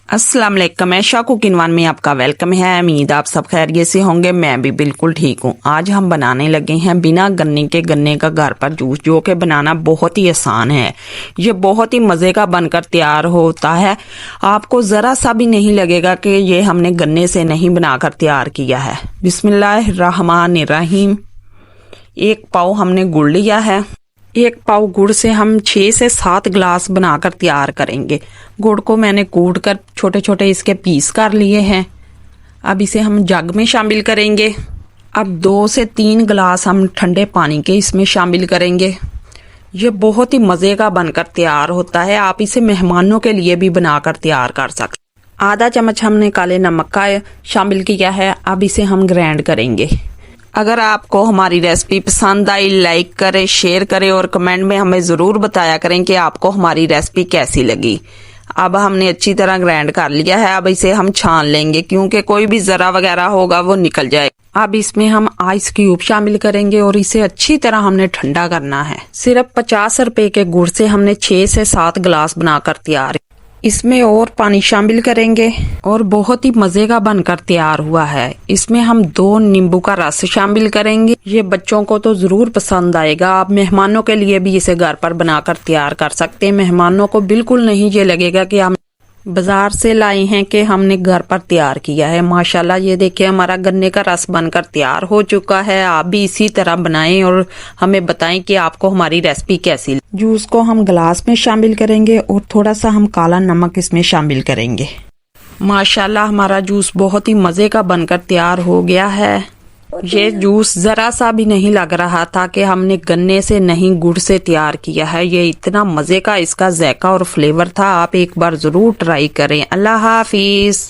अस्सलाम वालेकुम, ऐशा cooking one में आपका वेलकम है। उम्मीद आप सब खैरियत से होंगे। मैं भी बिल्कुल ठीक हूँ। आज हम बनाने लगे हैं बिना गन्ने के गन्ने का घर पर जूस, जो कि बनाना बहुत ही आसान है। ये बहुत ही मज़े का बनकर तैयार होता है। आपको ज़रा सा भी नहीं लगेगा कि ये हमने गन्ने से नहीं बनाकर तैयार किया है। बिस्मिल्लाहिर्रहमानिर्रहीम। 1 पाव हमने गुड़ लिया है। 1 पाव गुड़ से हम 6 से 7 गिलास बनाकर तैयार करेंगे। गुड़ को मैंने कूट कर छोटे छोटे इसके पीस कर लिए हैं। अब इसे हम जग में शामिल करेंगे। अब 2 से 3 गिलास हम ठंडे पानी के इसमें शामिल करेंगे। ये बहुत ही मज़े का बनकर तैयार होता है। आप इसे मेहमानों के लिए भी बनाकर तैयार कर सकते। आधा चम्मच हमने काले नमक का शामिल किया है। अब इसे हम ग्राइंड करेंगे। अगर आपको हमारी रेसिपी पसंद आई, लाइक करें, शेयर करें और कमेंट में हमें ज़रूर बताया करें कि आपको हमारी रेसिपी कैसी लगी। अब हमने अच्छी तरह ग्राइंड कर लिया है। अब इसे हम छान लेंगे, क्योंकि कोई भी ज़रा वगैरह होगा वो निकल जाए। अब इसमें हम आइस क्यूब शामिल करेंगे और इसे अच्छी तरह हमने ठंडा करना है। सिर्फ 50 रुपए के गुड़ से हमने 6 से 7 गिलास बनाकर तैयार। इसमें और पानी शामिल करेंगे और बहुत ही मज़े का बनकर तैयार हुआ है। इसमें हम 2 नींबू का रस शामिल करेंगे। ये बच्चों को तो ज़रूर पसंद आएगा। आप मेहमानों के लिए भी इसे घर पर बनाकर तैयार कर सकते हैं। मेहमानों को बिल्कुल नहीं ये लगेगा कि हम बाजार से लाए हैं, कि हमने घर पर तैयार किया है। माशाल्लाह, ये देखिए हमारा गन्ने का रस बनकर तैयार हो चुका है। आप भी इसी तरह बनाएं और हमें बताएं कि आपको हमारी रेसिपी कैसी। जूस को हम गिलास में शामिल करेंगे और थोड़ा सा हम काला नमक इसमें शामिल करेंगे। माशाल्लाह, हमारा जूस बहुत ही मज़े का बनकर तैयार हो गया है। ये जूस ज़रा सा भी नहीं लग रहा था कि हमने गन्ने से नहीं गुड़ से तैयार किया है। ये इतना मज़े का इसका जायका और फ्लेवर था। आप एक बार ज़रूर ट्राई करें। अल्लाह हाफिज़।